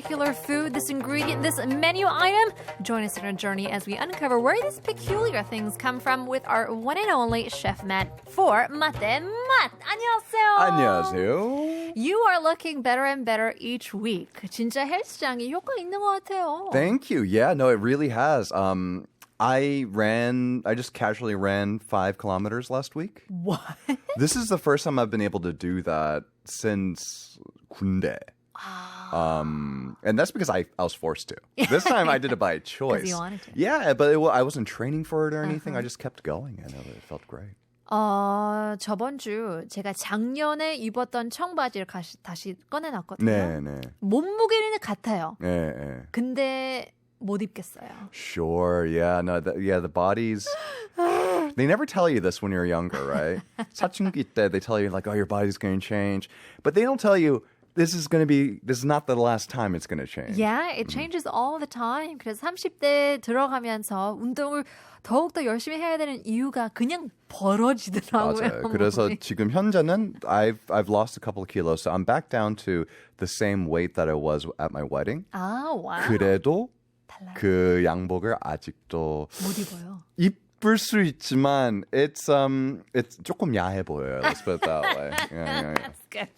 particular food, this ingredient, this menu item? Join us on our journey as we uncover where these peculiar things come from with our one and only Chef Matt for 맛대 맛. 안녕하세요. 안녕하세요. You are looking better and better each week. 진짜 헬스장이 효과 있는 것 같아요. Thank you. Yeah, no, it really has. I just casually ran 5 kilometers last week. What? This is the first time I've been able to do that since 군대. And that's because I was forced to. This time I did it by choice. Because you wanted to. Yeah, but I wasn't training for it or anything. I just kept going and it felt great. 저번 주 제가 작년에 입었던 청바지를 다시 꺼내놨거든요. 네. 몸무게는 같아요. 네. 근데 못 입겠어요. Sure, yeah, no, the bodies. They never tell you this when you're younger, right? 사춘기 때 they tell you like, oh, your body's going to change, but they don't tell you this is not the last time it's going to change. Yeah, it changes all the time. 그래서 30대 들어가면서 운동을 더욱더 열심히 해야 되는 이유가 그냥 벌어지더라고요. 맞아요. 그래서 지금 현재는 I've lost a couple of kilos, so I'm back down to the same weight that I was at my wedding. 아, 와. 그래도 달라요. 그 양복을 아직도 못 입어요. 입을 수 있지만 it's 조금 야해 보여요. Let's put it that way. Yeah. That's good.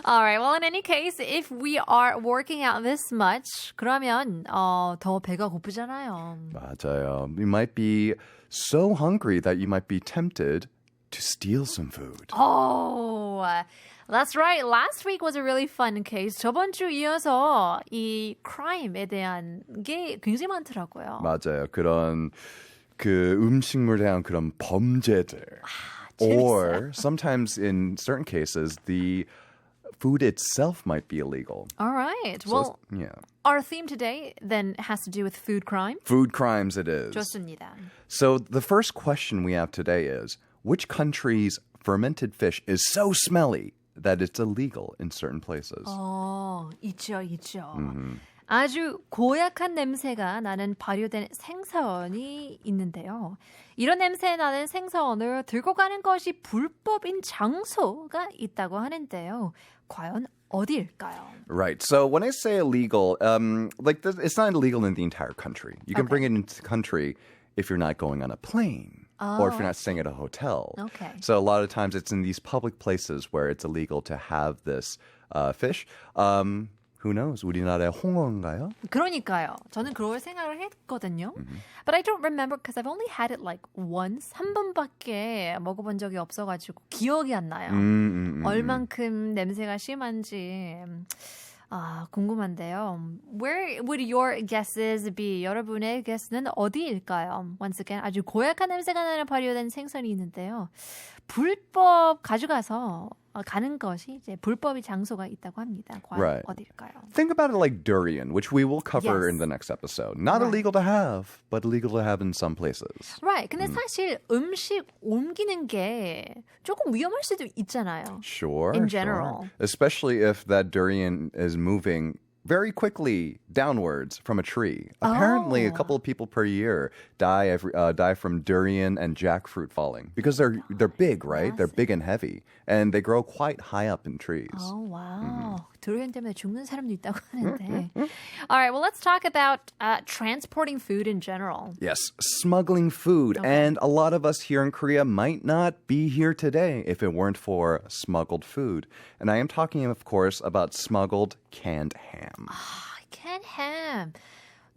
All right. Well, in any case, if we are working out this much, 그러면 더 배가 고프잖아요. 맞아요. You might be so hungry that you might be tempted to steal some food. Oh, that's right. Last week was a really fun case. 저번 주 이어서 이 crime에 대한 게 굉장히 많더라고요. 맞아요. 그런 그 음식물에 대한 그런 범죄들. Or sometimes in certain cases, the food itself might be illegal. All right. So, Well, yeah. our theme today then has to do with food crime. Food crimes it is. 좋습니다. So the first question we have today is, which country's fermented fish is so smelly that it's illegal in certain places? 있죠. 아주 고약한 냄새가 나는 발효된 생선이 있는데요. 이런 냄새 나는 생선을 들고 가는 것이 불법인 장소가 있다고 하는데요. 과연 어디일까요? Right. So when I say illegal, it's not illegal in the entire country. You can bring it into the country if you're not going on a plane. Or if you're not staying at a hotel. Okay. So a lot of times it's in these public places where it's illegal to have this fish. Who knows? 우리나라의 홍어인가요? 그러니까요. 저는 그럴 생각을 했거든요. But I don't remember because I've only had it like once. 한 번밖에 먹어본 적이 없어가지고 기억이 안 나요. 얼만큼 냄새가 심한지 궁금한데요. Where would your guesses be? 여러분의 guess는 어디일까요? Once again, 아주 고약한 냄새가 나는 발효된 생선이 있는데요. 불법 가져가서 가는 것이 이제 불법의 장소가 있다고 합니다. 과연 Right. 어디일까요? Think about it like durian, which we will cover Yes. in the next episode. Not Right. illegal to have, but illegal to have in some places. Right. 근데 사실 음식 옮기는 게 조금 위험할 수도 있잖아요. Sure. In general. Especially if that durian is moving very quickly downwards from a tree. Apparently, a couple of people per year die from durian and jackfruit falling because they're big, right? They're big and heavy, and they grow quite high up in trees. Oh, wow. 두리안 때문에 죽는 사람도 있다고 하는데. All right, well, let's talk about transporting food in general. Yes, smuggling food. And a lot of us here in Korea might not be here today if it weren't for smuggled food. And I am talking, of course, about smuggled canned ham. Canned ham.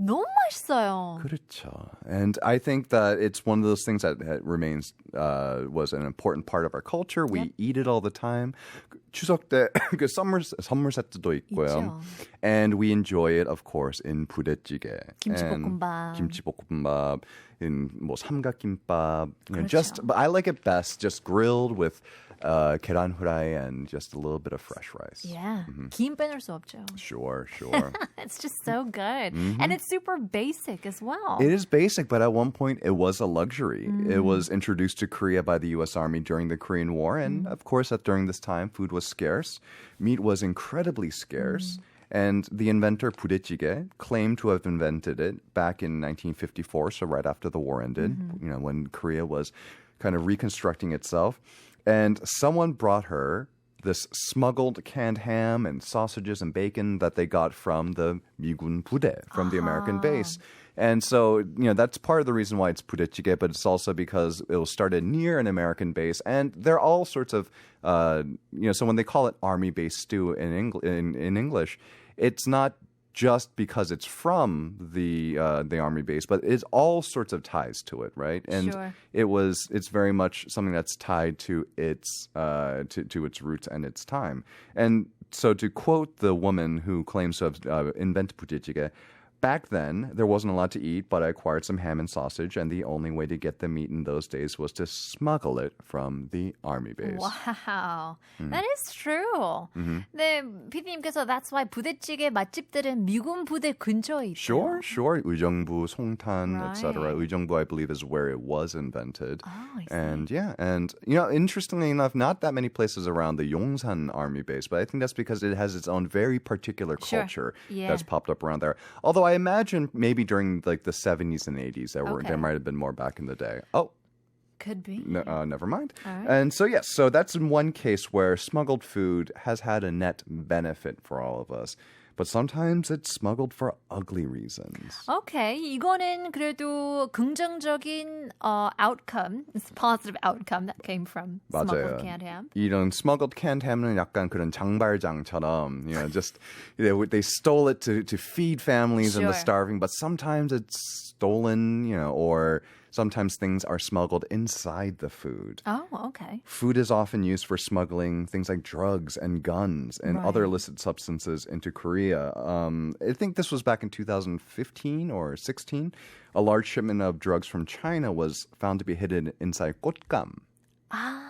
너무 맛있어요. 그렇죠. And I think that it's one of those things that remains was an important part of our culture. We eat it all the time. 추석 때 그 선물 세트도 있고요. 있죠. And we enjoy it, of course, in 부대찌개. 김치볶음밥. 김치볶음밥, in 뭐 삼각김밥. You know, 그렇죠. but I like it best just grilled with 계란 후라이 and just a little bit of fresh rice. Yeah. 김 빼놓을 수 없죠. Sure. It's just so good. And it's super basic as well. It is basic, but at one point it was a luxury. It was introduced to Korea by the U.S. Army during the Korean War. And of course, during this time, food was scarce. Meat was incredibly scarce. And the inventor, 부대찌개, claimed to have invented it back in 1954, so right after the war ended, you know, when Korea was kind of reconstructing itself. And someone brought her this smuggled canned ham and sausages and bacon that they got from the 미군 부대, from the American base. And so, that's part of the reason why it's 부대찌개, but it's also because it was started near an American base. And there are all sorts of, so when they call it army-based stew in English, it's not just because it's from the army base, but it's all sorts of ties to it, right? And Sure. it's very much something that's tied to its to its roots and its time. And so to quote the woman who claims to have invented 부대찌개, back then, there wasn't a lot to eat, but I acquired some ham and sausage, and the only way to get the meat in those days was to smuggle it from the army base. Wow, that is true. 네, PD님께서 that's why 부대찌개 맛집들은 미군 부대 근처에 있대요. Sure. 의정부, 송탄, Right. etc. 의정부, I believe, is where it was invented. Oh, I see. And interestingly enough, not that many places around the Yongsan army base, but I think that's because it has its own very particular Sure. culture Yeah. that's popped up around there. Although I imagine maybe during like the 70s and 80s, there Okay. might have been more back in the day. Oh, Could be. no, never mind. All right. And so, yes, so that's in one case where smuggled food has had a net benefit for all of us. But sometimes it's smuggled for ugly reasons. Okay, 이거는 그래도 긍정적인 outcome, positive outcome that came from smuggled 맞아요. canned ham. 이런 smuggled canned ham은 약간 그런 장발장처럼, just they stole it to feed families and the Sure. starving. But sometimes it's stolen, or sometimes things are smuggled inside the food. Oh, okay. Food is often used for smuggling things like drugs and guns and other Right. illicit substances into Korea. I think this was back in 2015 or 16. A large shipment of drugs from China was found to be hidden inside 꽃감. Ah.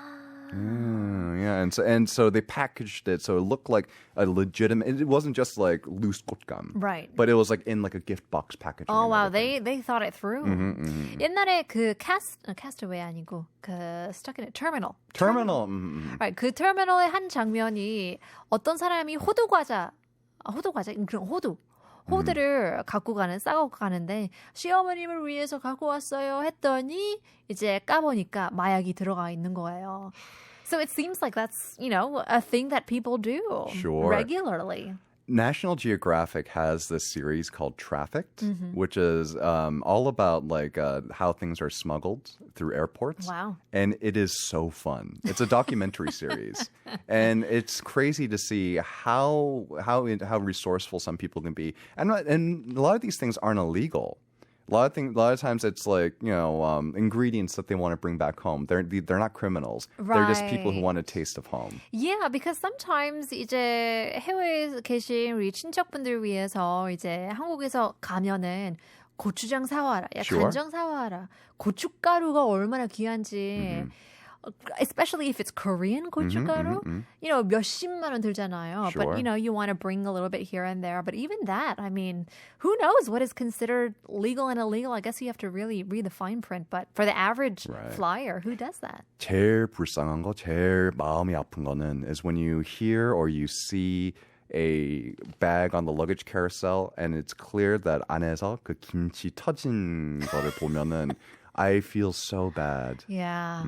Yeah, and so they packaged it so it looked like a legitimate. It wasn't just like loose 꽃감, Right. But it was like in like a gift box packaging. Oh and wow, everything. they thought it through. 옛날에 그 castaway 아니고 그 stuck in a terminal. Terminal. Right, 그 터미널의 한 장면이 어떤 사람이 호두 과자 그런 호두를 갖고 싸고 가는데 시어머님을 위해서 갖고 왔어요 했더니 이제 까보니까 마약이 들어가 있는 거예요. So it seems like that's, a thing that people do Sure. regularly. National Geographic has this series called Trafficked, which is all about like how things are smuggled through airports. Wow. And it is so fun. It's a documentary series, and it's crazy to see how resourceful some people can be. And a lot of these things aren't illegal. A lot of times it's like ingredients that they want to bring back home. They're not criminals. They're just people who Right. want a taste of home. Yeah, because sometimes 이제 해외에 계신 우리 친척분들 위해서 이제 한국에서 가면은 고추장 사와라, 야 Sure. 간장 사와라, 고춧가루가 얼마나 귀한지. Especially if it's Korean 고춧가루, 몇십만 원 들잖아요. Sure. But, you want to bring a little bit here and there. But even that, I mean, who knows what is considered legal and illegal? I guess you have to really read the fine print. But for the average Right. flyer, who does that? 제일 불쌍한 거, 제일 마음이 아픈 거는 is when you hear or you see a bag on the luggage carousel and it's clear that 안에서 그 김치 터진 거를 보면은 I feel so bad. Yeah.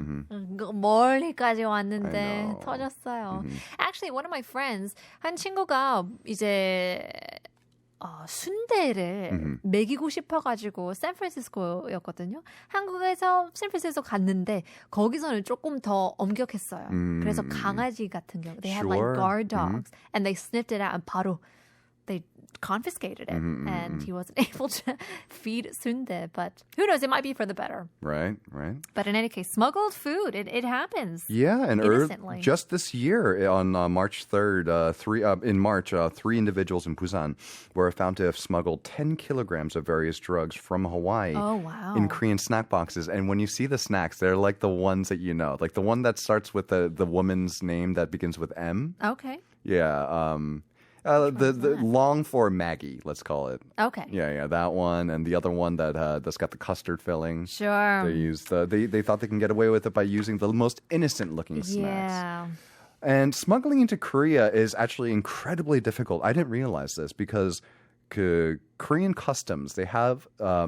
멀리까지 왔는데 I know. 터졌어요. Actually, one of my friends, 한 친구가 이제 순대를 먹이고 싶어가지고 샌프란시스코였거든요. 한국에서 샌프란시스코 갔는데 거기서는 조금 더 엄격했어요. 그래서 강아지 같은 경우, they had like Sure. guard dogs, and they sniffed it out and 바로 they confiscated it, and he wasn't able to feed sundae. But who knows? It might be for the better. Right. But in any case, smuggled food, it happens. Yeah, and Innocently. just this year on March 3rd, three individuals in Busan were found to have smuggled 10 kilograms of various drugs from Hawaii Oh, wow. in Korean snack boxes. And when you see the snacks, they're like the ones that like the one that starts with the woman's name that begins with M. Okay. Yeah, the long for Maggie, let's call it. Okay. Yeah, that one, and the other one that's got the custard filling. Sure. They used they thought they can get away with it by using the most innocent looking snacks. Yeah. And smuggling into Korea is actually incredibly difficult. I didn't realize this because Korean customs, they have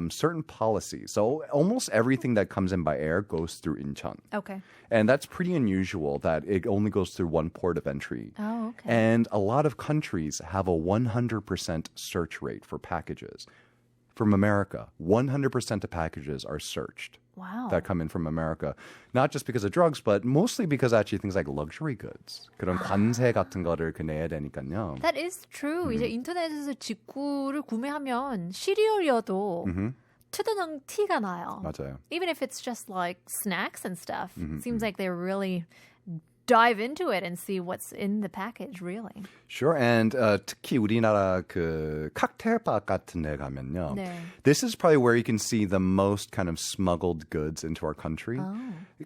certain policies. So almost everything that comes in by air goes through Incheon. Okay. And that's pretty unusual that it only goes through one port of entry. Oh, okay. And a lot of countries have a 100% search rate for packages. From America, 100% of packages are searched Wow. that come in from America. Not just because of drugs, but mostly because actually things like luxury goods. 그런 관세 같은 거를 내야 되니까요. That is true. 이제 인터넷에서 직구를 구매하면 시리얼이어도 투드는 티가 나요. 맞아요. Even if it's just like snacks and stuff. It seems like they really dive into it and see what's in the package, really. Sure, and 특히 우리나라 그 칵테일바 같은 데 가면요. 네. This is probably where you can see the most kind of smuggled goods into our country. Oh.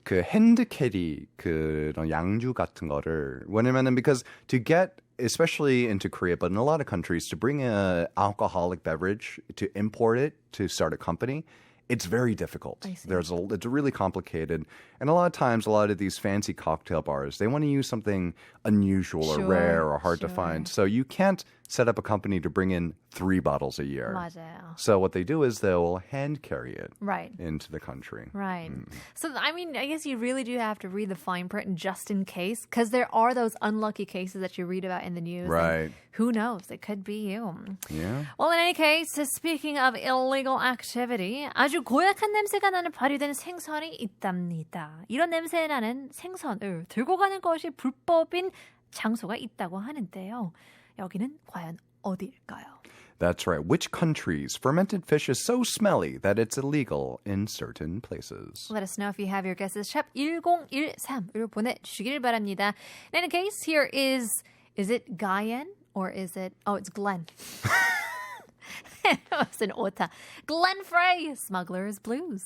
그 핸드캐리 그런 양주 같은 거를 왜냐면은 because to get especially into Korea, but in a lot of countries, to bring an alcoholic beverage, to import it, to start a company, it's very difficult. I see. It's really complicated. And a lot of times, a lot of these fancy cocktail bars, they want to use something unusual or Sure, rare or hard to sure. find. So you can't set up a company to bring in 3 bottles a year. 맞아요. So what they do is they'll hand carry it Right. into the country. Right. So, I mean, I guess you really do have to read the fine print just in case, because there are those unlucky cases that you read about in the news. and Right. Who knows? It could be you. Yeah. Well, in any case, speaking of illegal activity, 아주 고약한 냄새가 나는 발효된 생선이 있답니다. 이런 냄새 나는 생선을 들고 가는 것이 불법인 장소가 있다고 하는데요. 여기는 과연 어디일까요? That's right. Which countries fermented fish is so smelly that it's illegal in certain places? Let us know if you have your guesses. 샵 1013으로 보내주시길 바랍니다. In any case, here is it Guyan or is it, oh, it's Glenn. It's an o타. Glenn Frey, Smuggler's Blues.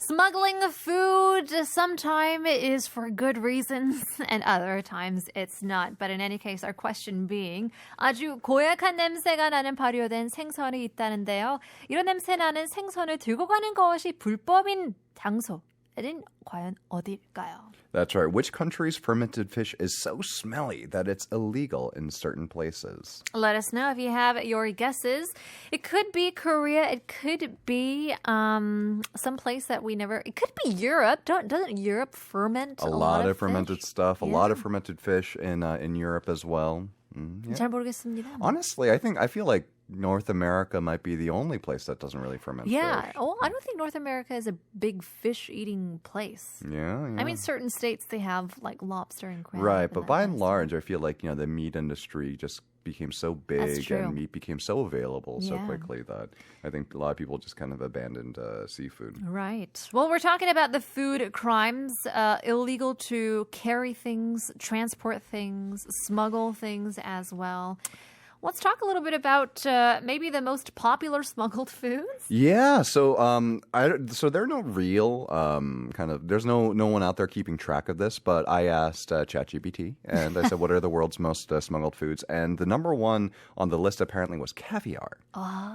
Smuggling food sometimes is for good reasons and other times it's not. But in any case, our question being 아주 고약한 냄새가 나는 발효된 생선이 있다는데요. 이런 냄새 나는 생선을 들고 가는 것이 불법인 장소는 과연 어디일까요? That's right. Which country's fermented fish is so smelly that it's illegal in certain places? Let us know if you have your guesses. It could be Korea. It could be some place that we never. It could be Europe. Doesn't Europe ferment A lot of fermented fish? stuff, a Yeah. lot of fermented fish in Europe as well. Yeah. 잘 모르겠습니다. Honestly, I feel like North America might be the only place that doesn't really ferment Yeah. fish. Oh, I don't think North America is a big fish eating place. Yeah, I mean, certain states they have like lobster and crab. right, and but that by kind and of large, I feel like, the meat industry just became so big true. and meat became so available so Yeah. quickly that I think a lot of people just kind of abandoned seafood. Right. Well, we're talking about the food crimes, illegal to carry things, transport things, smuggle things as well. Let's talk a little bit about maybe the most popular smuggled foods. Yeah, so so there are no real there's no one out there keeping track of this, but I asked ChatGPT and I said, what are the world's most smuggled foods? And the number one on the list apparently was caviar.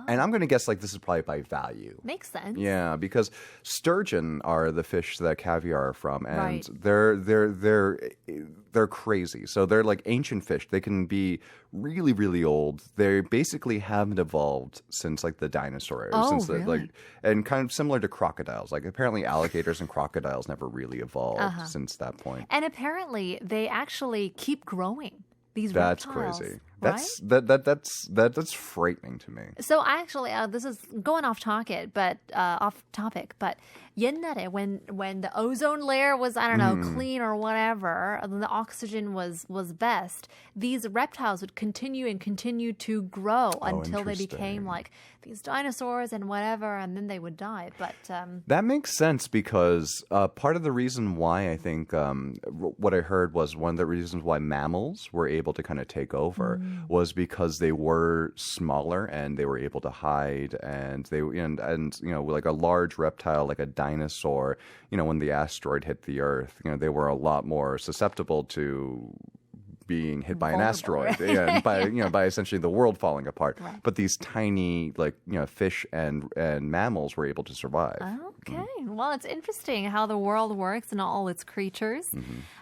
And I'm going to guess like this is probably by value. Makes sense. Yeah, because sturgeon are the fish that caviar are from, and Right. they're crazy. So they're like ancient fish. They can be really, really old. They basically haven't evolved since like the dinosaur era. Oh, since really? and kind of similar to crocodiles. Like apparently alligators and crocodiles never really evolved Uh-huh. since that point. And apparently they actually keep growing. These That's reptiles, crazy. right? That's frightening to me. So actually, this is going off topic, but 옛날에 when the ozone layer was clean or whatever, the oxygen was best. These reptiles would continue to grow until they became interesting. like these dinosaurs and whatever, and then they would die. But That makes sense because part of the reason why I think what I heard was one of the reasons why mammals were able to kind of take over was because they were smaller and they were able to hide and like a large reptile like a dinosaur, when the asteroid hit the earth, they were a lot more susceptible to being hit by an Vulnerable, asteroid, yeah, by essentially the world falling apart. Right. But these tiny fish and mammals were able to survive. Okay. Well, it's interesting how the world works and all its creatures.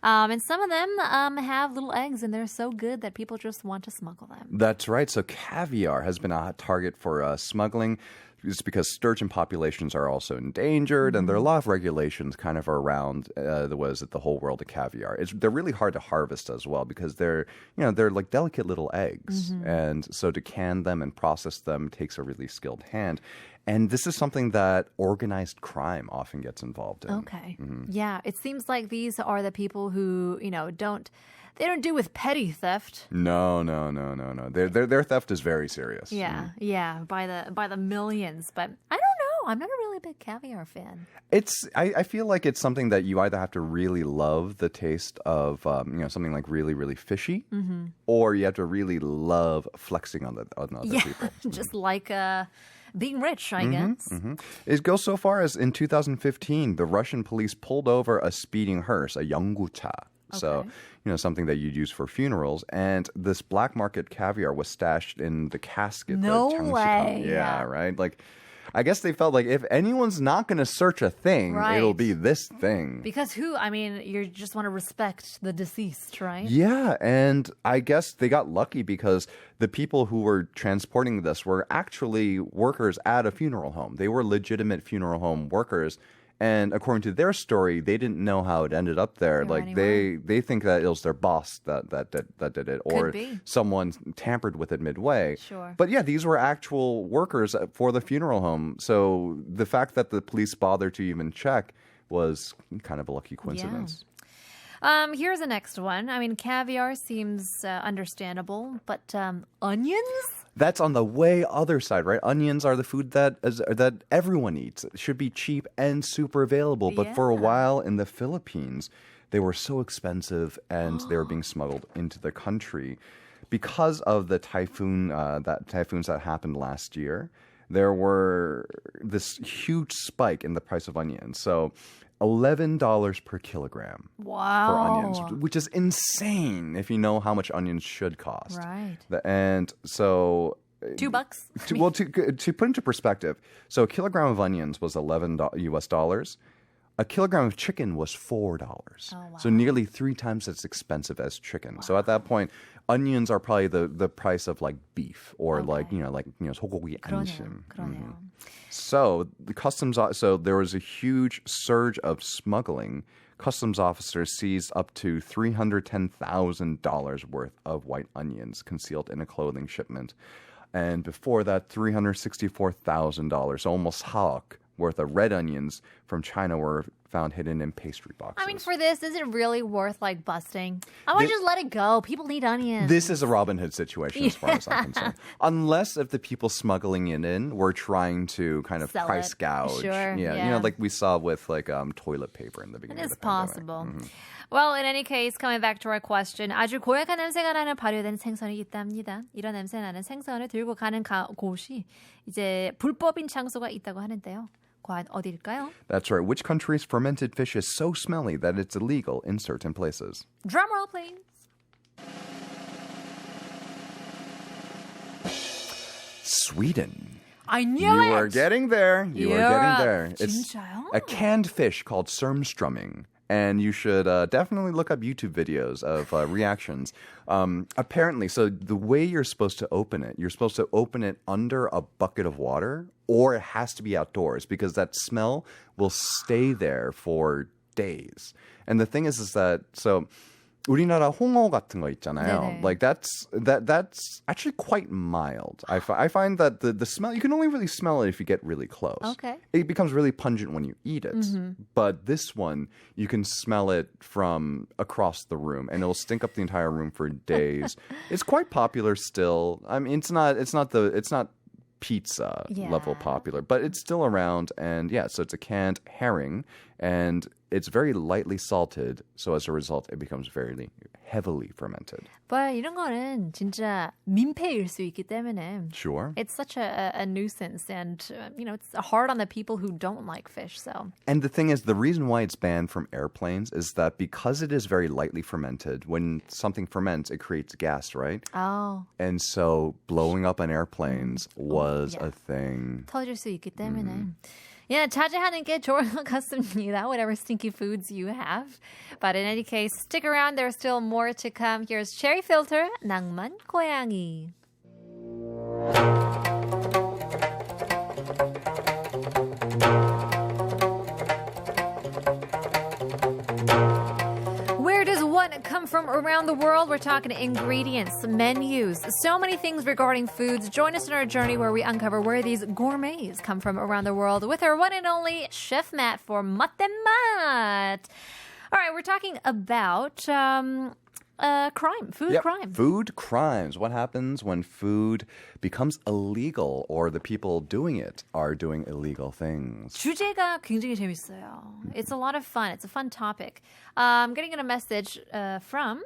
And some of them have little eggs, and they're so good that people just want to smuggle them. That's right. So caviar has been a target for smuggling. It's because sturgeon populations are also endangered, and there are a lot of regulations kind of around the whole world of caviar. They're really hard to harvest as well because they're like delicate little eggs, and so to can them and process them takes a really skilled hand. And this is something that organized crime often gets involved in. Okay. Yeah, it seems like these are the people who don't do with petty theft. No. Their theft is very serious. Yeah, by the millions. But I don't know. I'm not a really big caviar fan. I feel like it's something that you either have to really love the taste of something like really, really fishy, or you have to really love flexing on other people. Just like being rich, I guess. It goes so far as in 2015, the Russian police pulled over a speeding hearse, a 영구차. So, something that you'd use for funerals. And this black market caviar was stashed in the casket. No the way. Yeah, right? Like, I guess they felt like if anyone's not going to search a thing, it'll be this thing. Because you just want to respect the deceased, right? Yeah, and I guess they got lucky because the people who were transporting this were actually workers at a funeral home. They were legitimate funeral home workers. And according to their story, they didn't know how it ended up there. Like they think that it was their boss that did it, or someone tampered with it midway. Sure. But yeah, these were actual workers for the funeral home. So the fact that the police bothered to even check was kind of a lucky coincidence. Yeah. Here's the next one. I mean, caviar seems understandable, but onions? That's on the way other side, right? Onions are the food that everyone eats. It should be cheap and super available. But for a while in the Philippines, they were so expensive and they were being smuggled into the country. Because of the typhoons that happened last year, there were this huge spike in the price of onions. So $11 per kilogram for onions, which is insane if you know how much onions should cost. Right. And so $2. To put into perspective, so a kilogram of onions was $11 US. A kilogram of chicken was $4. So nearly 3 times as expensive as chicken. So at that point, onions are probably the price of like beef or 소고기 안심. So so there was a huge surge of smuggling. Customs officers seized up to $310,000 worth of white onions concealed in a clothing shipment. And before that, $364,000, almost half worth of red onions from China were found hidden in pastry boxes. I mean, for this, is it really worth like busting? I want to just let it go. People need onions. This is a Robin Hood situation as far as I'm concerned. Unless if the people smuggling it in were trying to kind of price gouge. Sure, yeah. Like we saw with like toilet paper in the beginning of the pandemic. It is possible. Well, in any case, coming back to our question, 아주 고약한 냄새가 나는 발효된 생선이 있답니다. 이런 냄새 나는 생선을 들고 가는 곳이 이제 불법인 장소가 있다고 하는데요. 과연 어디일까요? That's right. Which country's fermented fish is so smelly that it's illegal in certain places? Drum roll, please. Sweden. I knew you it! You were getting there. You were getting there. It's 진짜요? a canned fish called surmströmming. And you should definitely look up YouTube videos of reactions. Apparently, so the way you're supposed to open it, you're supposed to open it under a bucket of water, or it has to be outdoors because that smell will stay there for days. And the thing is that, so 우리나라 홍어 같은 거 있잖아요. 네네. Like that's actually quite mild. I find that the smell, you can only really smell it if you get really close. Okay. It becomes really pungent when you eat it. But this one, you can smell it from across the room and it'll stink up the entire room for days. It's quite popular still. I mean, it's not pizza level popular, but it's still around. And yeah, so it's a canned herring. And it's very lightly salted. So as a result, it becomes very heavily fermented. But 이런 거는 진짜 민폐일 수 있기 때문에 Sure. it's such a nuisance and, it's hard on the people who don't like fish, so. And the thing is, the reason why it's banned from airplanes is that because it is very lightly fermented, when something ferments, it creates gas, right? Oh, And so blowing up on airplanes was yeah. a thing. 터질 수 있기 때문에. Yeah, 자제하는 게 좋을 것 같습니다. Whatever stinky foods you have. But in any case, stick around. There's still more to come. Here's Cherry Filter, 낭만 고양이. Where does what come from around the world? We're talking ingredients, menus, so many things regarding foods. Join us in our journey where we uncover where these gourmets come from around the world with our one and only Chef Matt for Matt. All right, we're talking about crime, food Yep. crime. Food crimes. What happens when food becomes illegal or the people doing it are doing illegal things? 주제가 굉장히 재밌어요. It's a lot of fun. It's a fun topic. I'm getting a message from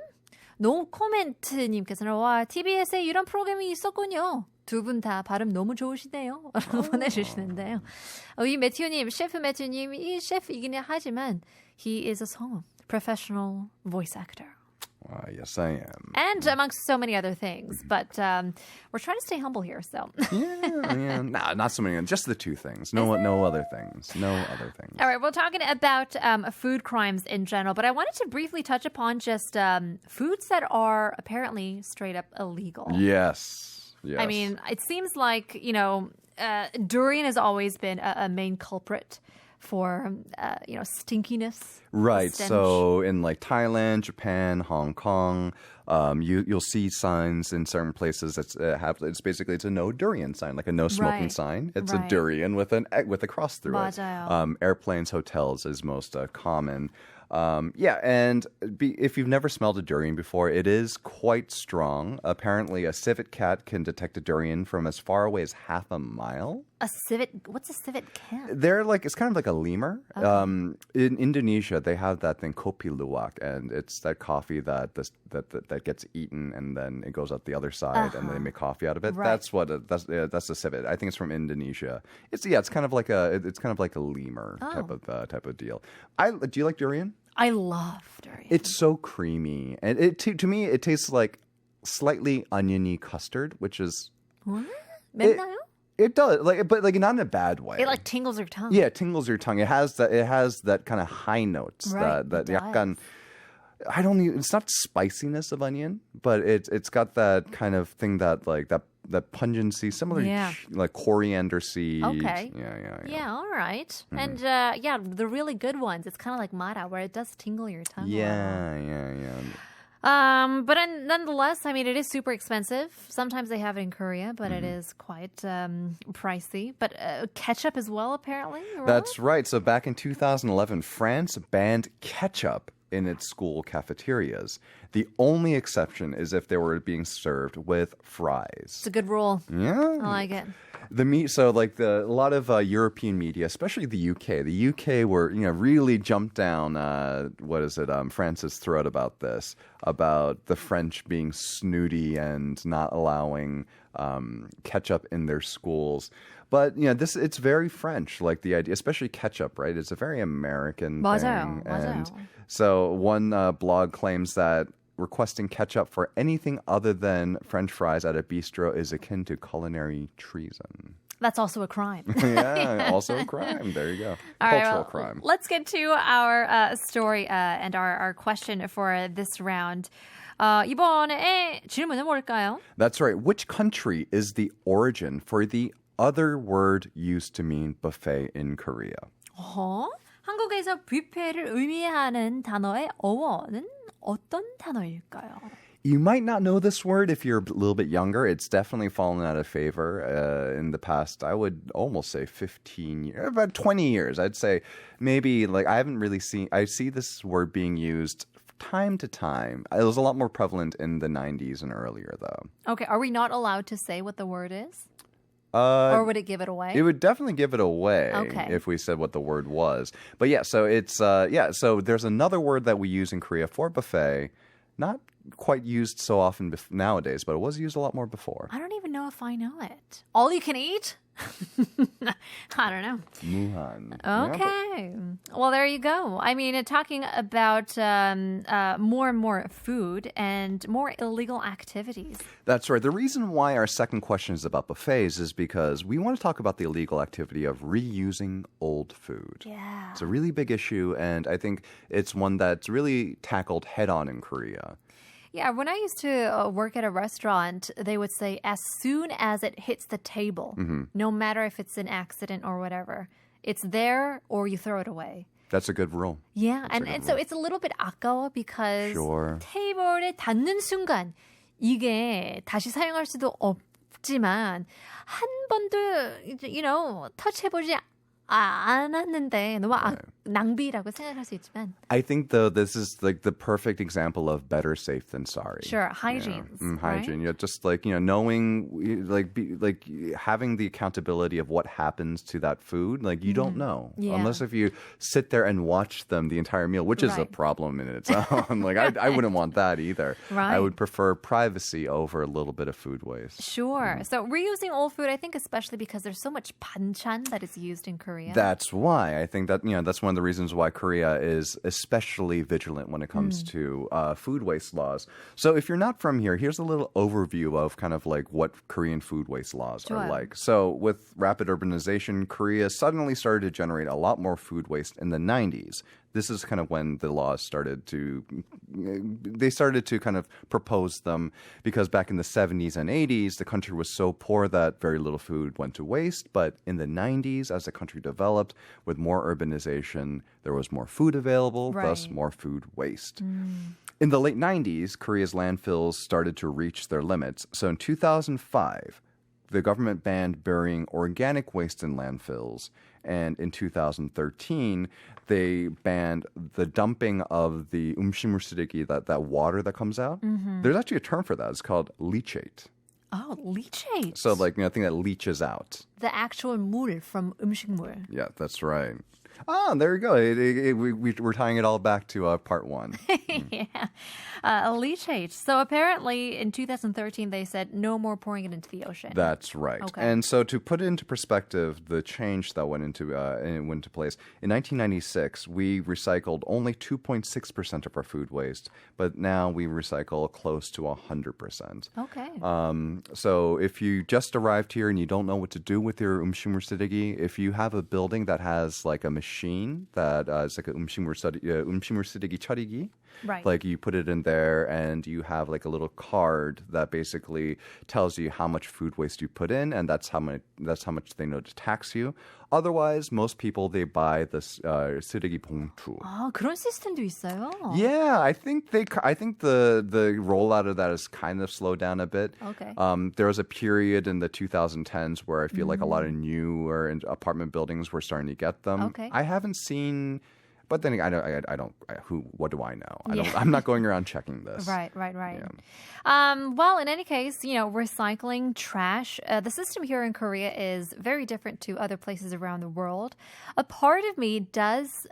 No Comment님께서는 와 TBS에 이런 프로그램이 있었군요. 두 분 다 발음 너무 좋으시네요. 라고 보내주시는데요. 이 매튜님, 셰프 매튜님이 셰프이긴 하지만 he is a 성우, professional voice actor. Yes, I am. And amongst so many other things. But we're trying to stay humble here, so. Yeah. Nah, not so many. Just the two things. No other things. No other things. All right, we're talking about food crimes in general, but I wanted to briefly touch upon just foods that are apparently straight up illegal. Yes. I mean, it seems like, durian has always been a main culprit for, stinkiness. Right. stench. So in like Thailand, Japan, Hong Kong, you'll see signs in certain places it's a no durian sign, like a no smoking Right. sign. It's Right. a durian with a cross through 맞아요. it. Airplanes, hotels is most common. And if you've never smelled a durian before, it is quite strong. Apparently, a civet cat can detect a durian from as far away as half a mile. What's a civet cat? It's kind of like a lemur. In Indonesia, they have that thing kopi luwak, and it's that coffee that gets eaten and then it goes out the other side, and they make coffee out of it. Right. That's the civet. I think it's from Indonesia. It's kind of like a lemur type of deal. Do you like durian? I love durian. It's so creamy, and to me it tastes like slightly oniony custard, which is What? 맵나요? it does but not in a bad way. It tingles your tongue. Yeah, it tingles your tongue. It has that kind of high notes. Right, that it 약간, I don't even, it's not spiciness of onion, but it's got that kind of thing that pungency, similar Yeah. to like coriander seed. Okay. Yeah. Yeah, all right. And the really good ones, it's kind of like mara, where it does tingle your tongue. Yeah. But nonetheless, I mean, it is super expensive. Sometimes they have it in Korea, but it is quite pricey. But ketchup as well, apparently. Right? That's right. So back in 2011, France banned ketchup in its school cafeterias. The only exception is if they were being served with fries. It's a good rule. Yeah. I like it. A lot of European media, especially the UK. The UK were really jumped down France's throat about this, about the French being snooty and not allowing ketchup in their schools. But it's very French, like the idea, especially ketchup, right? It's a very American 맞아요, thing. 맞아요. And so one blog claims that requesting ketchup for anything other than French fries at a bistro is akin to culinary treason. That's also a crime. Yeah, also a crime. There you go. All right, Cultural well, crime. Let's get to our story and our question for this round. 이번에 질문은 뭘까요? That's right. Which country is the origin for the other word used to mean buffet in Korea? 한국에서 뷔페를 의미하는 단어의 어원은 어떤 단어일까요? You might not know this word if you're a little bit younger. It's definitely fallen out of favor in the past, I would almost say 15 years, about 20 years. I'd say maybe I see this word being used time to time. It was a lot more prevalent in the 90s and earlier, though. Okay, are we not allowed to say what the word is? Or would it give it away? It would definitely give it away Okay. if we said what the word was. But yeah, so it's so there's another word that we use in Korea for buffet, not quite used so often nowadays, but it was used a lot more before. I don't even know if I know it. All you can eat? I don't know. Muhan. Okay. Well, there you go. I mean, talking about more and more food and more illegal activities. That's right. The reason why our second question is about buffets is because we want to talk about the illegal activity of reusing old food. Yeah. It's a really big issue, and I think it's one that's really tackled head on in Korea. Yeah, when I used to work at a restaurant, they would say as soon as it hits the table, no matter if it's an accident or whatever, it's there or you throw it away. That's a good rule. Yeah, and so it's a little bit 아까워 because Sure. 테이블에 닿는 순간 이게 다시 사용할 수도 없지만 한 번도 터치해보지 않았는데 너무 낭비라고 생각할 수 있지만 I think though this is like the perfect example of better safe than sorry. Sure, hygiene. Hygiene. Yeah, just like knowing, like having the accountability of what happens to that food. Like you don't know Yeah. unless if you sit there and watch them the entire meal, which is a Right. problem in its own. Like I wouldn't want that either. Right. I would prefer privacy over a little bit of food waste. Sure. So reusing old food, I think especially because there's so much banchan that is used in Korea. That's why I think that that's one of the reasons why Korea is especially vigilant when it comes to food waste laws. So if you're not from here, here's a little overview of kind of like what Korean food waste laws are 좋아요. like. So with rapid urbanization, Korea suddenly started to generate a lot more food waste in the 90s. This is kind of when the laws started to kind of propose them because back in the 70s and 80s, the country was so poor that very little food went to waste. But in the 90s, as the country developed with more urbanization, there was more food available, thus Right. more food waste. In the late 90s, Korea's landfills started to reach their limits. So in 2005, the government banned burying organic waste in landfills. And in 2013, they banned the dumping of the umshimur 쓰레기, that water that comes out. There's actually a term for that. It's called leachate. Oh, leachate. So like, thing that leaches out. the actual 물 from 음식물. Yeah, that's right. Ah, there you go. We're tying it all back to part one. Yeah. Leachate. So apparently in 2013 they said no more pouring it into the ocean. That's right. Okay. And so to put it into perspective, the change that went into place, in 1996, we recycled only 2.6% of our food waste, but now we recycle close to 100%. Okay. So if you just arrived here and you don't know what to do with your umshimur 쓰레기, if you have a building that has like a machine that is like a umshimur 쓰레기 처리기, Right. like you put it in there and you have like a little card that basically tells you how much food waste you put in, and that's how much they know to tax you. Otherwise, most people they buy this 쓰레기 봉투. 아, 그런 시스템도 있어요. Yeah, I think the rollout of that has kind of slowed down a bit. Okay. There was a period in the 2010s where I feel like a lot of newer apartment buildings were starting to get them. Okay. I haven't seen, but then I don't. What do I know? Yeah. I'm not going around checking this. Right. Yeah. Well, in any case, recycling trash, the system here in Korea is very different to other places around the world. A part of me does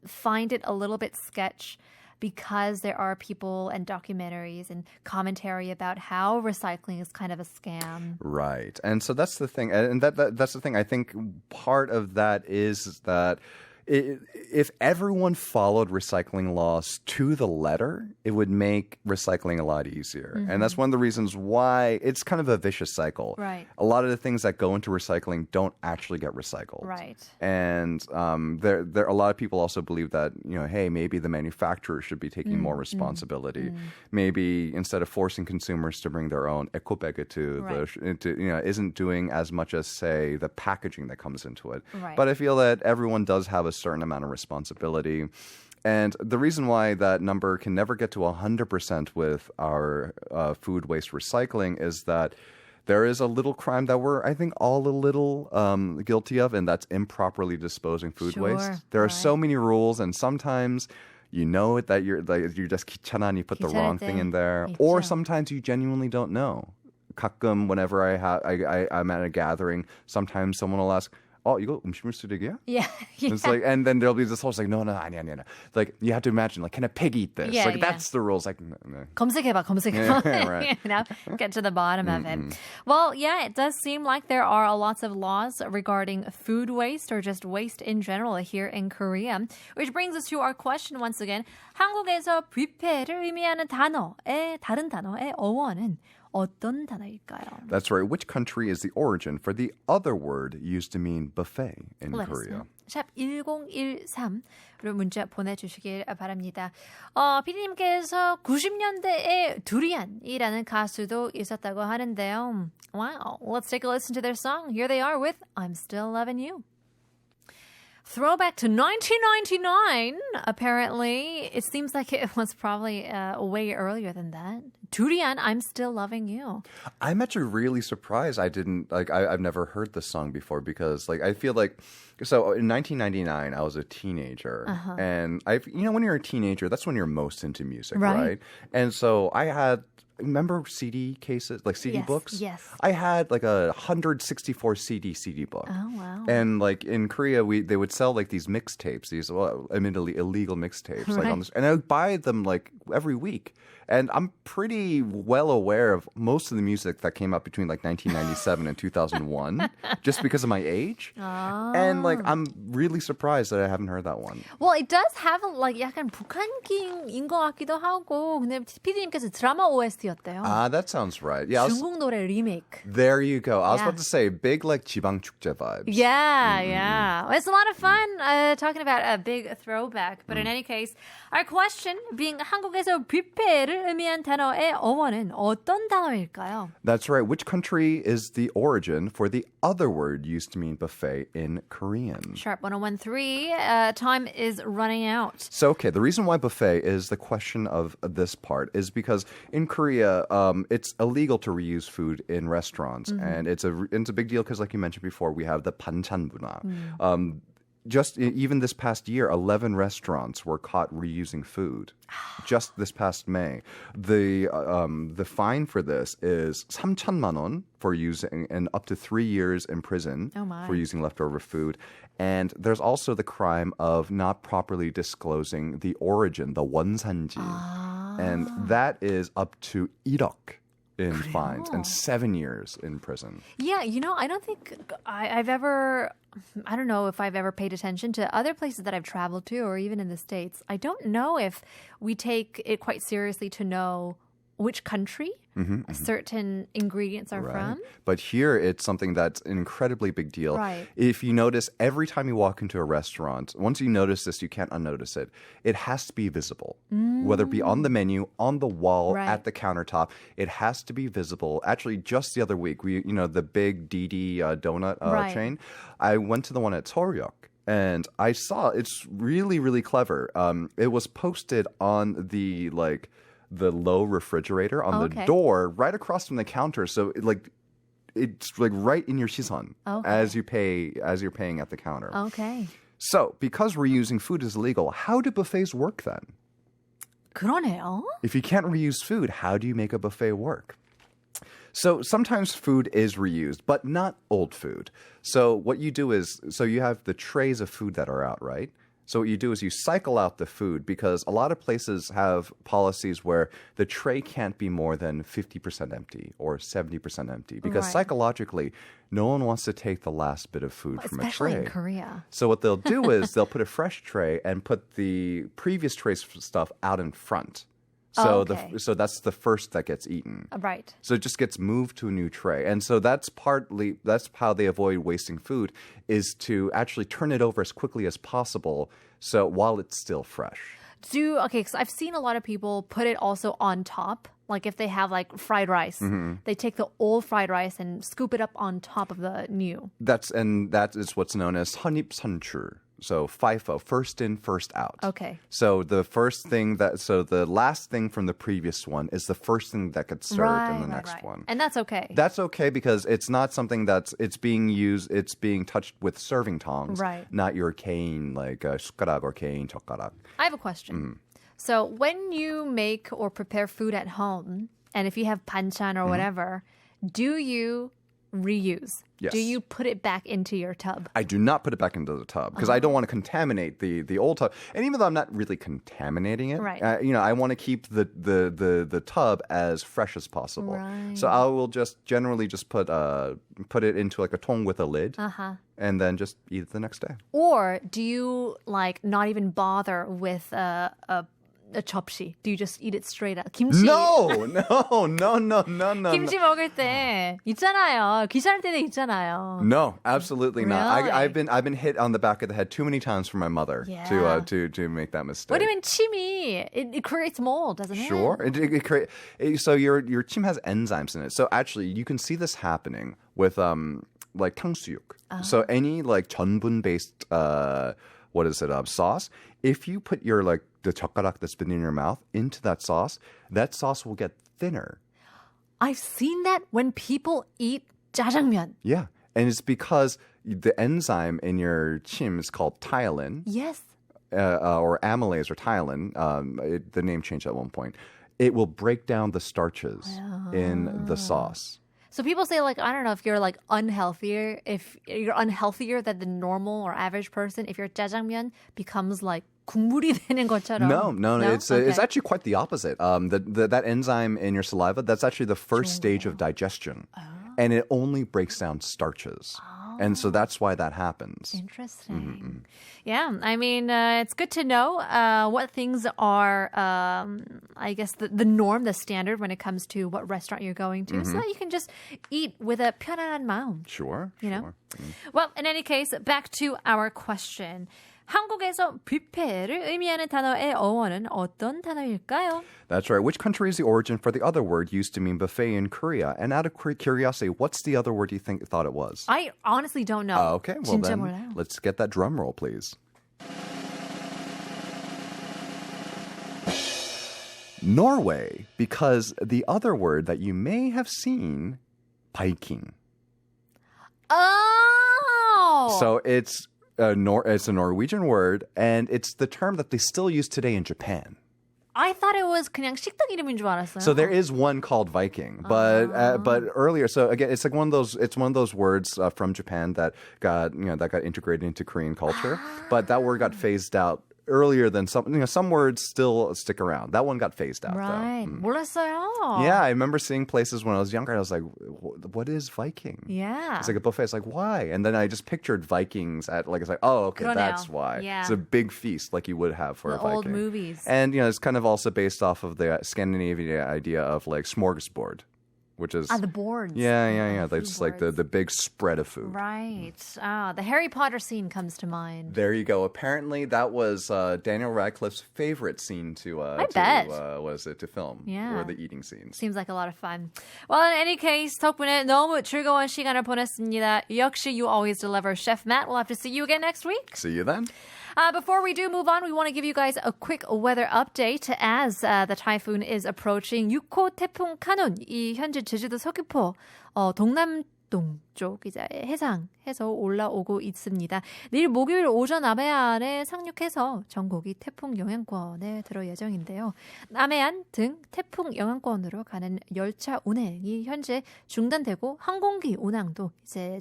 find it a little bit sketch because there are people and documentaries and commentary about how recycling is kind of a scam. Right. And so that's the thing. And that's the thing. I think part of that is that if everyone followed recycling laws to the letter, it would make recycling a lot easier. And that's one of the reasons why it's kind of a vicious cycle. Right. A lot of the things that go into recycling don't actually get recycled. Right. And there a lot of people also believe that, hey, maybe the manufacturer should be taking more responsibility. Maybe instead of forcing consumers to bring their own ekobege isn't doing as much as, say, the packaging that comes into it. Right. But I feel that everyone does have a certain amount of responsibility. And the reason why that number can never get to 100% with our food waste recycling is that there is a little crime that we're, I think, all a little guilty of, and that's improperly disposing food Sure, waste. There are so many rules, and sometimes you know it that you're just 귀찮아 and you put the wrong thing in there, or 있죠. sometimes you genuinely don't know. 가끔 whenever I'm at a gathering, sometimes someone will ask, 이거 음식물 쓰레기야? Yeah. It's like, and then there'll be this whole like, no, 아니야. Like, you have to imagine, like, can a pig eat this? Yeah, like, yeah. that's the rules. Like, no. 검색해봐. Yeah, right. You know, get to the bottom of it. Well, yeah, it does seem like there are lots of laws regarding food waste or just waste in general here in Korea. Which brings us to our question once again. 한국에서 뷔페를 의미하는 다른 단어의 어원은 어떤 단어일까요? That's right. Which country is the origin for the other word used to mean buffet in Let us Korea? know. 샵 1013로 문자 보내주시길 바랍니다. 피디님께서 90년대에 두리안이라는 가수도 있었다고 하는데요. Wow, let's take a listen to their song. Here they are with I'm Still Loving You. Throwback to 1999. Apparently, it seems like it was probably way earlier than that. Durian, I'm Still Loving You. I'm actually really surprised I didn't, like, I've never heard this song before because, like, I feel like, so in 1999, I was a teenager. And, when you're a teenager, that's when you're most into music, right? And so I had, remember CD cases, like CD books? Yes. I had like a 164 CD book. Oh, wow. And like in Korea, they would sell like these mixtapes, these admittedly illegal mixtapes, like on this, and I would buy them like every week. And I'm pretty well aware of most of the music that came out between like 1997 and 2001, just because of my age. And like I'm really surprised that I haven't heard that one. Well, it does have like 약간 북한킹인 것 같기도 하고, 근데 PD님께서 드라마 OST였대요. That sounds right. Yeah, 중국 노래 리메이크. there you go. I was Yeah. about to say big like 지방 축제 vibes. Yeah. It's a lot of fun talking about a big throwback. But in any case, our question being 한국에서 뷔페를 의미한 단어의 어원은 어떤 단어일까요? That's right. Which country is the origin for the other word used to mean buffet in Korean? Sharp 1013, time is running out. So, okay, the reason why buffet is the question of this part is because in Korea, it's illegal to reuse food in restaurants. And it's a big deal because, like you mentioned before, we have the 반찬 문화. Just even this past year, 11 restaurants were caught reusing food. Just this past May, the fine for this is 3천만 원 for using, and up to 3 years in prison for using leftover food. And there's also the crime of not properly disclosing the origin, the 원산지, and that is up to 1억. In fines and 7 years in prison. Yeah, I don't think I've ever, I don't know if I've ever paid attention to other places that I've traveled to or even in the States. I don't know if we take it quite seriously to know which country certain ingredients are from. But here it's something that's an incredibly big deal. Right. If you notice, every time you walk into a restaurant, once you notice this, you can't unnotice it. It has to be visible, whether it be on the menu, on the wall, at the countertop. It has to be visible. Actually, just the other week, the big DD donut chain, I went to the one at Toryok. And I saw, it's really, really clever. It was posted on the low refrigerator on the door right across from the counter. So it's like right in your 시선 as you're paying at the counter. Okay. So because reusing food is illegal, how do buffets work then? 그러네요. If you can't reuse food, how do you make a buffet work? So sometimes food is reused, but not old food. So what you do is, you have the trays of food that are out, right? So what you do is you cycle out the food because a lot of places have policies where the tray can't be more than 50% empty or 70% empty because psychologically, no one wants to take the last bit of food from a tray. Especially in Korea. So what they'll do is they'll put a fresh tray and put the previous tray's stuff out in front. So so that's the first that gets eaten. Right. So it just gets moved to a new tray. And so that's how they avoid wasting food is to actually turn it over as quickly as possible so while it's still fresh. Because I've seen a lot of people put it also on top. Like if they have like fried rice, they take the old fried rice and scoop it up on top of the new. That is what's known as 선입선출. So FIFO, first in, first out. Okay. So the last thing from the previous one is the first thing that gets served in the next one. And that's okay. That's okay because it's not something it's being touched with serving tongs. Right. Not your 개인, like 숟가락 or 개인 젓가락. I have a question. So when you make or prepare food at home, and if you have 반찬 or whatever, do you reuse? Yes. Do you put it back into your tub? I do not put it back into the tub because I don't want to contaminate the old tub. And even though I'm not really contaminating it, Right. I want to keep the tub as fresh as possible. Right. So I will just generally just put it into like a tong with a lid, and then just eat it the next day. Or do you like not even bother with a 접시? Do you just eat it straight up? 김치. No. 김치 먹을 때 있잖아요. 귀찮을 때도 있잖아요. No, absolutely not. Really? I've been hit on the back of the head too many times from my mother Yeah. to make that mistake. What do you mean 침이? It creates mold, doesn't it? Sure. So your chim has enzymes in it. So actually, you can see this happening with like 탕수육. So any like 전분 based what is it sauce? If you put your like the 젓가락 that's been in your mouth into that sauce will get thinner. I've seen that when people eat 짜장면. Yeah, and it's because the enzyme in your chim is called tyalin. Yes. Or amylase or tyalin, the name changed at one point. It will break down the starches in the sauce. So people say like, I don't know if you're like unhealthier, if you're unhealthier than the normal or average person, if your 짜장면 becomes like 국물이 되는 것처럼. No. It's actually quite the opposite. That enzyme in your saliva, that's actually the first stage of digestion. And it only breaks down starches. And so that's why that happens. Interesting. Yeah, I mean, it's good to know what things are, I guess, the norm, the standard when it comes to what restaurant you're going to, so that you can just eat with a 편안한 마음. Sure. You know? Well, in any case, back to our question. 한국에서 뷔페를 의미하는 단어의 어원은 어떤 단어일까요? That's right. Which country is the origin for the other word used to mean buffet in Korea? And out of curiosity, what's the other word you thought it was? I honestly don't know. Okay, well 진짜 then, 몰라요. let's get that drum roll, please. Norway, because the other word that you may have seen, Viking. Oh! So it's a Norwegian word, and it's the term that they still use today in Japan. I thought it was 그냥 식당 이름인 줄 알았어요. So there is one called Viking, but earlier. So again, it's like one of those words from Japan that got integrated into Korean culture, but that word got phased out earlier than some words still stick around. That one got phased out, Right. though. 몰랐어요. Yeah, I remember seeing places when I was younger. I was like, "What is Viking?" Yeah. It's like a buffet. It's like, why? And then I just pictured Vikings at it's like, oh, okay, 그러네요. that's why. Yeah. It's a big feast like you would have for The a Viking. old movies. And it's kind of also based off of the Scandinavian idea of like smorgasbord, which is the boards. Yeah. Food That's like the boards. big spread of food. Right. The Harry Potter scene comes to mind. There you go. Apparently, that was Daniel Radcliffe's favorite scene to to film. Yeah. Were the eating scenes. Seems like a lot of fun. Well, in any case, 덕분에 너무 즐거운 시간을 보냈습니다. 역시 you always deliver, Chef Matt. We'll have to see you again next week. See you then. Before we do move on, we want to give you guys a quick weather update as the typhoon is approaching. 6호 태풍 카눈, 이 현재 제주도 서귀포 동남동 쪽 이제 해상해서 올라오고 있습니다. 내일 목요일 오전 남해안에 상륙해서 전국이 태풍 영향권에 들어 예정인데요. 남해안 등 태풍 영향권으로 가는 열차 운행이 현재 중단되고 항공기 운항도 이제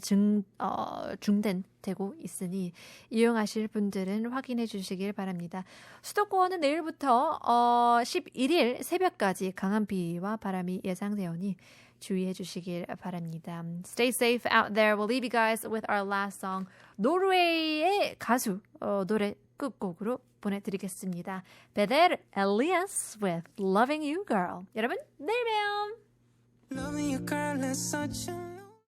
중단되고 있으니 이용하실 분들은 확인해 주시길 바랍니다. 수도권은 내일부터 11일 새벽까지 강한 비와 바람이 예상되오니 주의해 주시길 바랍니다. Stay safe out there. We'll leave you guys with our last song. 노르웨이의 가수 노래 끝곡으로 보내드리겠습니다. 베델 엘리아스 with Loving You Girl. 여러분 내일 봬요. Loving you, girl, is such a